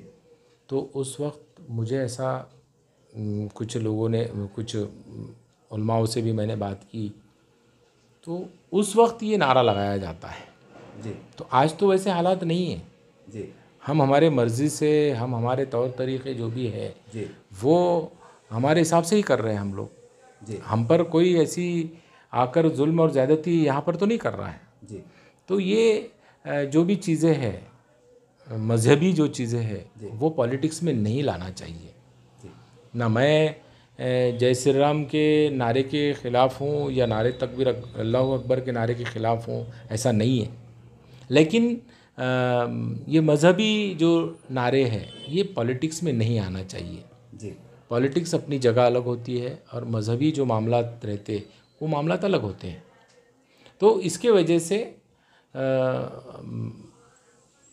B: तो उस वक्त मुझे ऐसा कुछ लोगों ने, कुछ उलमाओं से भी मैंने बात की, तो उस वक्त ये नारा लगाया जाता है।
A: जी
B: तो आज तो वैसे हालात नहीं है।
A: जी
B: हम हमारे मर्ज़ी से, हम हमारे तौर तरीक़े जो भी है
A: जी
B: वो हमारे हिसाब से ही कर रहे हैं हम लोग।
A: जी
B: हम पर कोई ऐसी आकर जुल्म और ज़्यादती यहाँ पर तो नहीं कर रहा है।
A: जी
B: तो ये जो भी चीज़ें हैं, मज़हबी जो चीज़ें हैं, वो पॉलिटिक्स में नहीं लाना चाहिए। ना मैं जय श्री राम के नारे के ख़िलाफ़ हूँ या नारे तकबीर अल्लाह अकबर के नारे के ख़िलाफ़ हूँ, ऐसा नहीं है। लेकिन ये मज़हबी जो नारे हैं ये पॉलिटिक्स में नहीं आना चाहिए।
A: जी
B: पॉलिटिक्स अपनी जगह अलग होती है और मज़हबी जो मामलात रहते वो मामलात अलग होते हैं। तो इसके वजह से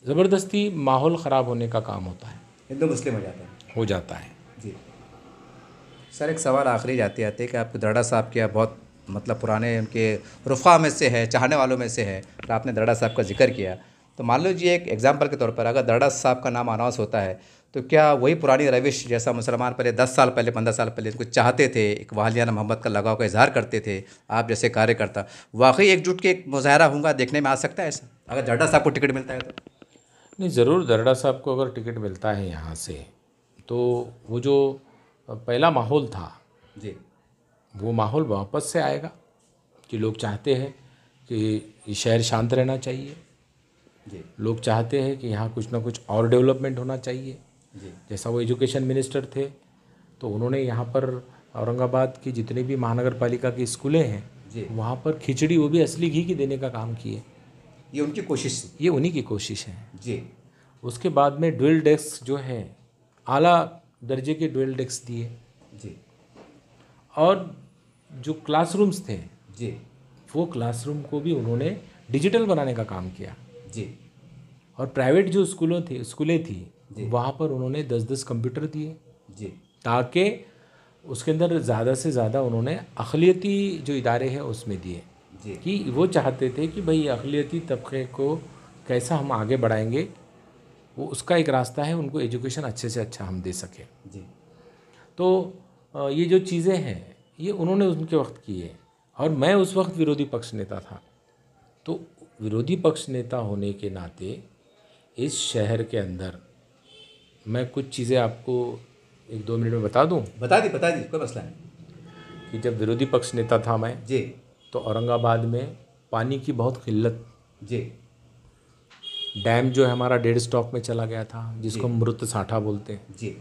B: ज़बरदस्ती माहौल ख़राब होने का काम होता है,
A: हिंदू मुस्लिम हो जाता है। जी सर, एक सवाल आखिरी जाते आते कि आपको दरड़ा साहब के बहुत मतलब पुराने उनके रुफ़ा में से है, चाहने वालों में से है, और आपने दरड़ा साहब का जिक्र किया, तो मान लीजिए एक एग्जांपल के तौर पर अगर दरड़ा साहब का नाम अनाउंस होता है तो क्या वही पुरानी रविश जैसा मुसलमान पहले 10 साल पहले 15 साल पहले इनको चाहते थे, एक वालियाना मोहब्बत का लगाव का इजहार करते थे, आप जैसे कार्यकर्ता वाकई एकजुट के एक मुजाहरा होगा देखने में आ सकता है ऐसा अगर दरड़ा साहब को टिकट मिलता है तो?
B: नहीं, ज़रूर दरड़ा साहब को अगर टिकट मिलता है यहाँ से तो वो जो पहला माहौल था
A: जी
B: वो माहौल वापस से आएगा कि लोग चाहते हैं कि ये शहर शांत रहना चाहिए।
A: जी
B: लोग चाहते हैं कि यहाँ कुछ ना कुछ और डेवलपमेंट होना चाहिए।
A: जी
B: जैसा वो एजुकेशन मिनिस्टर थे तो उन्होंने यहाँ पर औरंगाबाद की जितनी भी महानगर पालिका की स्कूलें हैं
A: जी
B: वहाँ पर खिचड़ी, वो भी असली घी की देने का काम किए।
A: ये उनकी कोशिश थी।
B: ये उन्हीं की कोशिश है।
A: जी
B: उसके बाद में ड्यूल डेस्क जो है, आला दर्जे के ड्यूल डेस्क दिए,
A: जी
B: और जो क्लासरूम्स थे
A: जी
B: वो क्लासरूम को भी उन्होंने डिजिटल बनाने का काम किया।
A: जी
B: और प्राइवेट जो स्कूलें थी
A: जी।
B: वहाँ पर उन्होंने 10-10 कंप्यूटर दिए
A: जी
B: ताकि उसके अंदर ज़्यादा से ज़्यादा उन्होंने अक़लियती जो इदारे हैं उसमें दिए
A: जी
B: कि वो चाहते थे कि भाई अक़लियती तबके को कैसा हम आगे बढ़ाएंगे, वो उसका एक रास्ता है, उनको एजुकेशन अच्छे से अच्छा हम दे सकें।
A: जी
B: तो ये जो चीज़ें हैं ये उन्होंने उनके वक्त किए। और मैं उस वक्त विरोधी पक्ष नेता था, तो विरोधी पक्ष नेता होने के नाते इस शहर के अंदर मैं कुछ चीज़ें आपको 1-2 मिनट में बता दूं।
A: बता दी कोई मसला नहीं।
B: कि जब विरोधी पक्ष नेता था मैं
A: जी
B: तो औरंगाबाद में पानी की बहुत किल्लत,
A: जी
B: डैम जो है हमारा डेड स्टॉक में चला गया था जिसको
A: जी।
B: मृत साठा बोलते हैं।
A: जी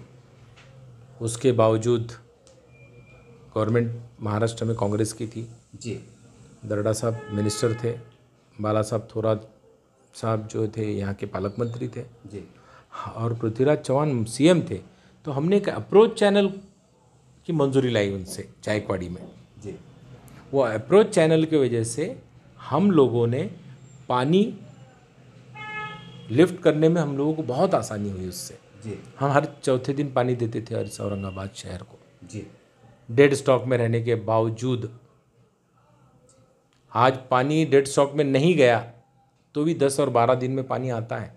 B: उसके बावजूद गवर्नमेंट महाराष्ट्र में कांग्रेस की थी।
A: जी
B: दरड़ा साहब मिनिस्टर थे, बाला साहब थोराट साहब जो थे यहाँ के पालक मंत्री थे,
A: जी
B: और पृथ्वीराज चौहान सीएम थे। तो हमने एक अप्रोच चैनल की मंजूरी लाई उनसे जायकवाड़ी में।
A: जी
B: वो अप्रोच चैनल की वजह से हम लोगों ने पानी लिफ्ट करने में हम लोगों को बहुत आसानी हुई उससे।
A: जी
B: हम हर चौथे दिन पानी देते थे इस औरंगाबाद शहर को,
A: जी
B: डेड स्टॉक में रहने के बावजूद। आज पानी डेड स्टॉक में नहीं गया तो भी 10 और 12 दिन में पानी आता है।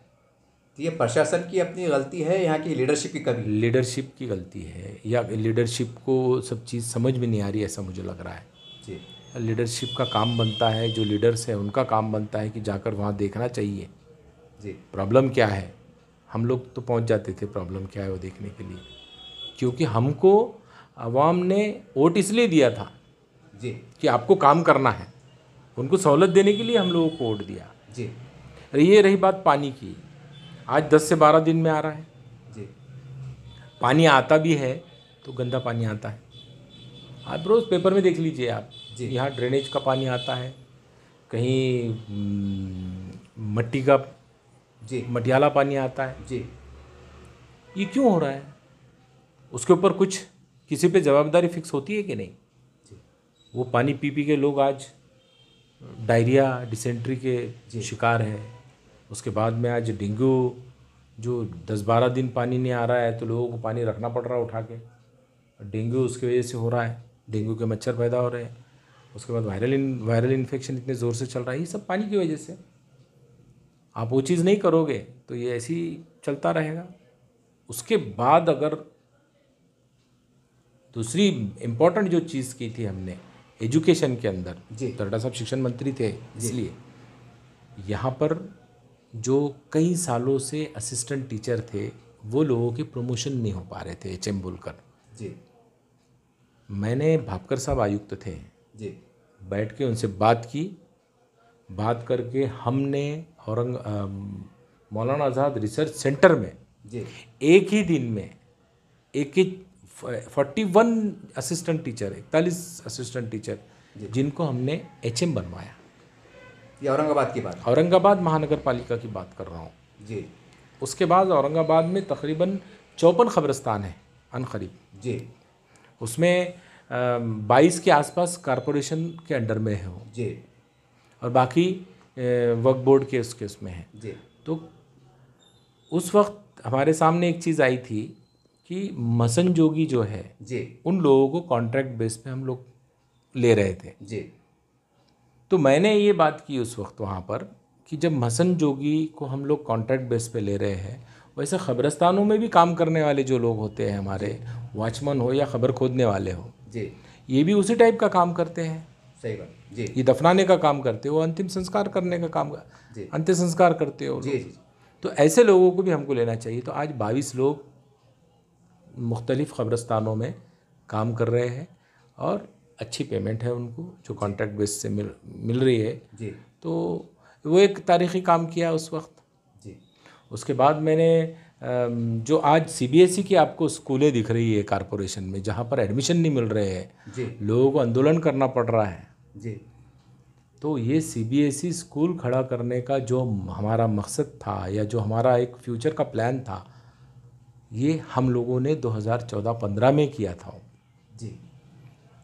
A: तो ये प्रशासन की अपनी गलती है, यहाँ की लीडरशिप की कमी?
B: लीडरशिप की गलती है, या लीडरशिप को सब चीज़ समझ में नहीं आ रही, ऐसा मुझे लग रहा है।
A: जी
B: लीडरशिप का काम बनता है, जो लीडर्स है उनका काम बनता है कि जाकर वहाँ देखना चाहिए
A: जी
B: प्रॉब्लम क्या है। हम लोग तो पहुँच जाते थे प्रॉब्लम क्या है वो देखने के लिए, क्योंकि हमको आवाम ने वोट इसलिए दिया था
A: जी
B: कि आपको काम करना है, उनको सहूलत देने के लिए हम लोगों को वोट दिया।
A: जी
B: ये रही बात पानी की, आज 10 से 12 दिन में आ रहा है।
A: जी
B: पानी आता भी है तो गंदा पानी आता है। आप रोज़ पेपर में देख लीजिए आप,
A: जी।
B: यहाँ ड्रेनेज का पानी आता है, कहीं मट्टी का
A: जी
B: मटियाला पानी आता है।
A: जी
B: ये क्यों हो रहा है? उसके ऊपर कुछ किसी पे जवाबदारी फिक्स होती है कि नहीं?
A: जी
B: वो पानी पी पी के लोग आज डायरिया डिसेंट्री के शिकार हैं। उसके बाद में आज डेंगू, जो 10-12 दिन पानी नहीं आ रहा है तो लोगों को पानी रखना पड़ रहा है उठा के, डेंगू उसकी वजह से हो रहा है, डेंगू के मच्छर पैदा हो रहे हैं। उसके बाद वायरल इन्फेक्शन इतने ज़ोर से चल रहा है, ये सब पानी की वजह से। आप वो चीज़ नहीं करोगे तो ये ऐसे ही चलता रहेगा। उसके बाद अगर दूसरी इम्पोर्टेंट जो चीज़ की थी हमने एजुकेशन के अंदर, तरडा साहब शिक्षण मंत्री थे, इसलिए यहाँ पर जो कई सालों से असिस्टेंट टीचर थे वो लोगों के प्रमोशन नहीं हो पा रहे थे, HM बोलकर।
A: जी
B: मैंने भापकर साहब आयुक्त थे,
A: जी
B: बैठ के उनसे बात की, बात करके हमने मौलाना आज़ाद रिसर्च सेंटर में
A: जी
B: एक ही दिन में 41 असिस्टेंट टीचर, 41 असिस्टेंट टीचर जिनको हमने HM बनवाया।
A: ये औरंगाबाद की बात?
B: औरंगाबाद महानगर पालिका की बात कर रहा हूँ
A: जी।
B: उसके बाद औरंगाबाद में तकरीबन 54 कब्रिस्तान है अनकरीब
A: जी।
B: उसमें 22 के आसपास कारपोरेशन के अंडर में है वो
A: जी।
B: और बाकी वक्फ बोर्ड के उसमें है
A: जी।
B: तो उस वक्त हमारे सामने एक चीज़ आई थी कि मसन जोगी जो है
A: जी,
B: उन लोगों को कॉन्ट्रैक्ट बेस पे हम लोग ले रहे थे।
A: जी।
B: तो मैंने ये बात की उस वक्त वहाँ पर कि जब मसन जोगी को हम लोग कॉन्ट्रैक्ट बेस पे ले रहे हैं, वैसे ख़बरस्तानों में भी काम करने वाले जो लोग होते हैं हमारे, वॉचमैन हो या खबर खोदने वाले हो,
A: जी,
B: ये भी उसी टाइप का काम करते हैं।
A: सही बात। जी।
B: ये दफनाने का काम करते हो, अंतिम संस्कार करने का काम,
A: जी।
B: अंतिम संस्कार करते हो।
A: जी, जी।
B: तो ऐसे लोगों को भी हमको लेना चाहिए। तो आज 22 लोग मुख्तलिफ़ क़ब्रस्तानों में काम कर रहे हैं और अच्छी पेमेंट है उनको जो कॉन्ट्रैक्ट बेस से मिल रही है।
A: जी।
B: तो वो एक तारीख़ी काम किया उस वक्त।
A: जी।
B: उसके बाद मैंने जो आज CBSE की आपको स्कूलें दिख रही है कारपोरेशन में, जहाँ पर एडमिशन नहीं मिल रहे हैं,
A: जी।
B: लोगों को आंदोलन करना पड़ रहा है,
A: जी।
B: तो ये CBSE स्कूल खड़ा करने का जो हमारा मकसद था या जो हमारा एक फ्यूचर का प्लान था, ये हम लोगों ने 2014-15 में किया था।
A: जी।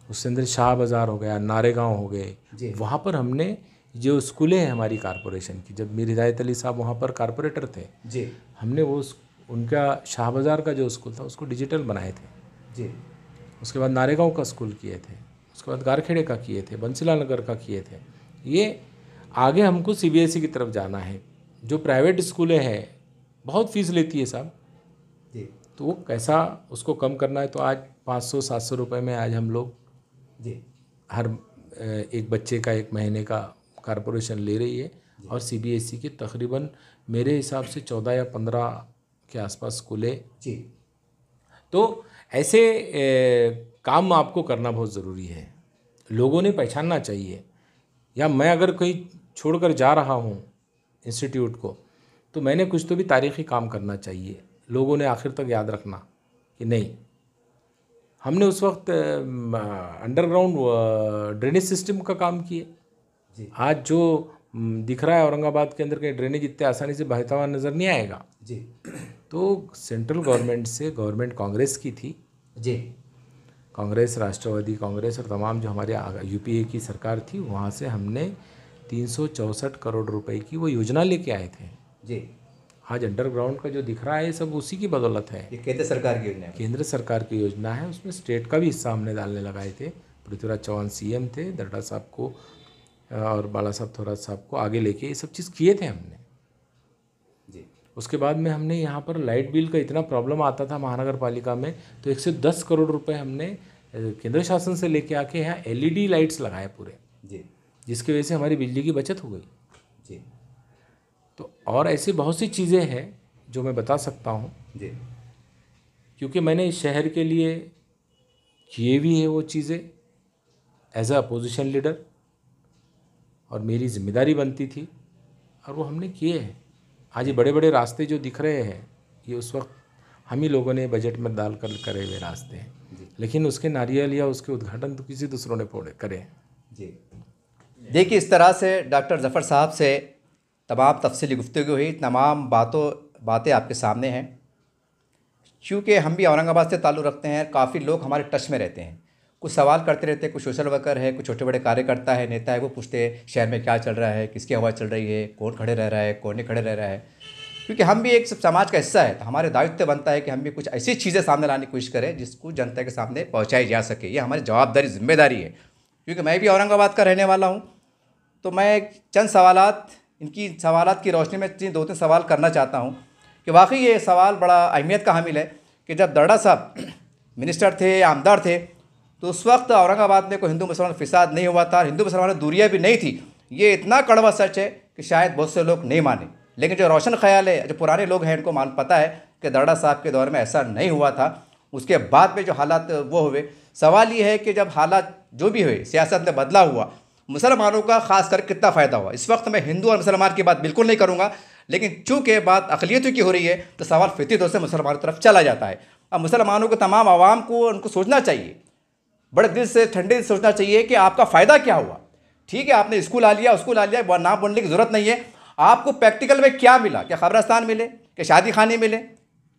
B: उसके अंदर शाह बाज़ार हो गया, नारेगांव हो गए, वहाँ पर हमने जो स्कूलें हैं हमारी कारपोरेशन की, जब मीर हिदायत अली साहब वहाँ पर कारपोरेटर थे,
A: जी,
B: हमने वो उनका शाह बाज़ार का जो स्कूल था उसको डिजिटल बनाए थे।
A: जी।
B: उसके बाद नारेगांव का स्कूल किए थे, उसके बाद गारखेड़े का किए थे, बंसीलाल नगर का किए थे। ये आगे हमको CBSE की तरफ जाना है। जो प्राइवेट स्कूलें हैं बहुत फ़ीस लेती है साहब,
A: जी।
B: तो वो कैसा उसको कम करना है। तो आज 500-700 रुपये में आज हम लोग
A: जी,
B: हर एक बच्चे का एक महीने का कारपोरेशन ले रही है और CBSE के तकरीबन मेरे हिसाब से 14 या 15 के आसपास स्कूलें।
A: जी।
B: तो ऐसे काम आपको करना बहुत ज़रूरी है, लोगों ने पहचानना चाहिए। या मैं अगर कहीं छोड़कर जा रहा हूँ इंस्टीट्यूट को, तो मैंने कुछ तो भी तारीख़ी काम करना चाहिए, लोगों ने आखिर तक याद रखना कि नहीं। हमने उस वक्त अंडरग्राउंड ड्रेनेज सिस्टम का काम किए। आज जो दिख रहा है औरंगाबाद के अंदर, कहीं ड्रेनेज इतने आसानी से बहता हुआ नज़र नहीं आएगा।
A: जी।
B: तो सेंट्रल गवर्नमेंट से गवर्नमेंट कांग्रेस की थी,
A: जी।
B: कांग्रेस, राष्ट्रवादी कांग्रेस और तमाम जो हमारे UPA की सरकार थी, वहाँ से हमने 364 करोड़ रुपए की वो योजना लेके आए थे।
A: जी।
B: आज अंडरग्राउंड का जो दिख रहा है ये सब उसी की बदौलत है।
A: ये केंद्र सरकार की योजना है।
B: केंद्र सरकार की योजना है, उसमें स्टेट का भी हिस्सा हमने डालने लगाए थे। पृथ्वीराज चौहान सीएम थे, दर्रा साहब को और बाला साहब थोराट साहब को आगे लेके ये सब चीज़ किए थे हमने।
A: जी।
B: उसके बाद में हमने यहाँ पर लाइट बिल का इतना प्रॉब्लम आता था महानगर पालिका में, तो 110 करोड़ रुपए हमने केंद्र शासन से लेके आके यहाँ एलईडी लाइट्स लगाए पूरे।
A: जी।
B: जिसकी वजह से हमारी बिजली की बचत हो गई।
A: जी।
B: तो और ऐसी बहुत सी चीज़ें हैं जो मैं बता सकता हूँ,
A: जी।
B: क्योंकि मैंने इस शहर के लिए किए भी है वो चीज़ें एज अ अपोजिशन लीडर, और मेरी जिम्मेदारी बनती थी और वो हमने किए हैं। आज ये बड़े बड़े रास्ते जो दिख रहे हैं ये उस वक्त हम ही लोगों ने बजट में डाल कर करे हुए रास्ते हैं, लेकिन उसके नारियल या उसके उद्घाटन तो किसी दूसरों ने करे हैं।
A: जी। देखिए, इस तरह से डॉक्टर ज़फ़र साहब से तमाम तफसीली गुफ्तगू हुई, तमाम बातें आपके सामने हैं। क्योंकि हम भी औरंगाबाद से ताल्लुक़ रखते हैं, काफ़ी लोग हमारे टच में रहते हैं, कुछ सवाल करते रहते हैं, कुछ सोशल वर्कर है, कुछ छोटे बड़े कार्यकर्ता है, नेता है, वो पूछते हैं शहर में क्या चल रहा है, किसकी हवा चल रही है, कौन खड़े रह रहा है, कौन नहीं खड़े रह रहा है। क्योंकि हम भी एक समाज का हिस्सा है, तो हमारे दायित्व बनता है कि हम भी कुछ ऐसी चीज़ें सामने लाने की कोशिश करें जिसको जनता के सामने पहुँचाई जा सके। ये हमारी जवाबदारी, जिम्मेदारी है। क्योंकि मैं भी औरंगाबाद का रहने वाला हूँ, तो मैं चंद सवालात की रोशनी में 2-3 सवाल करना चाहता हूँ कि वाकई ये सवाल बड़ा अहमियत का हामिल है कि जब दर्रा साहब मिनिस्टर थे, आमदार थे, तो उस वक्त औरंगाबाद में कोई हिंदू मुसलमान फिसाद नहीं हुआ था, हिंदू मुसलमान में दूरियाँ भी नहीं थी। ये इतना कड़वा सच है कि शायद बहुत से लोग नहीं माने, लेकिन जो रोशन ख्याल है, जो पुराने लोग हैं, इनको पता है कि दर्रा साहब के दौर में ऐसा नहीं हुआ था। उसके बाद में जो हालात वो हुए, सवाल ये है कि जब हालात जो भी हुए, सियासत में बदला हुआ, मुसलमानों का खास कर कितना फ़ायदा हुआ। इस वक्त मैं हिंदू और मुसलमान की बात बिल्कुल नहीं करूँगा, लेकिन चूँकि बात अक़लियतों की हो रही है तो सवाल फितरी तौर से मुसलमानों की तरफ चला जाता है। अब मुसलमानों को, तमाम आवाम को उनको सोचना चाहिए, बड़े दिल से, ठंडे दिल से सोचना चाहिए कि आपका फ़ायदा क्या हुआ। ठीक है, आपने स्कूल आ लिया, नाम बोलने की ज़रूरत नहीं है। आपको प्रैक्टिकल में क्या मिला? क्या कब्रिस्तान मिले, क्या शादी खाने मिले,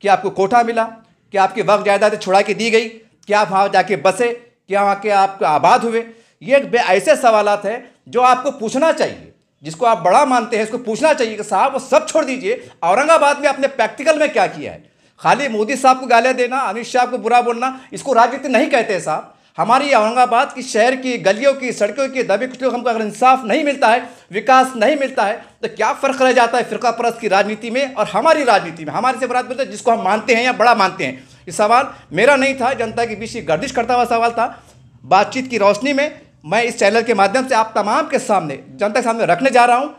A: क्या आपको कोठा मिला, क्या आपकी वक्त जायदाद छुड़ा के दी गई, क्या आप वहाँ जाके बसे, क्या वहाँ के आप आबाद हुए? ये ऐसे सवालात हैं जो आपको पूछना चाहिए, जिसको आप बड़ा मानते हैं, इसको पूछना चाहिए कि साहब वो सब छोड़ दीजिए, औरंगाबाद में आपने प्रैक्टिकल में क्या किया है। खाली मोदी साहब को गालियाँ देना, अमित शाह को बुरा बोलना, इसको राजनीति नहीं कहते साहब। हमारी औरंगाबाद की शहर की गलियों की, सड़कों की, दबे कुचले हमको अगर इंसाफ नहीं मिलता है, विकास नहीं मिलता है, तो क्या फ़र्क रह जाता है फ़िरका परस्त की राजनीति में और हमारी राजनीति में। हमारे से बरात मिलता है जिसको हम मानते हैं या बड़ा मानते हैं। ये सवाल मेरा नहीं था, जनता के बीच गर्दिश करता हुआ सवाल था। बातचीत की रोशनी में मैं इस चैनल के माध्यम से आप तमाम के सामने, जनता के सामने रखने जा रहा हूँ।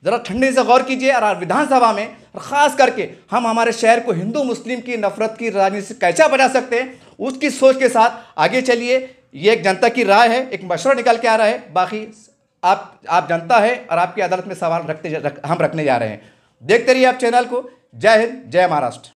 A: ज़रा ठंडे से गौर कीजिए और विधानसभा में ख़ास करके हम हमारे शहर को हिंदू मुस्लिम की नफरत की राजनीति से कैसे बचा सकते हैं, उसकी सोच के साथ आगे चलिए। ये एक जनता की राय है, एक मशवरा निकल के आ रहा है। बाकी आप जनता है और आपकी अदालत में सवाल हम रखने जा रहे हैं। देखते रहिए आप चैनल को। जय हिंद, जय महाराष्ट्र।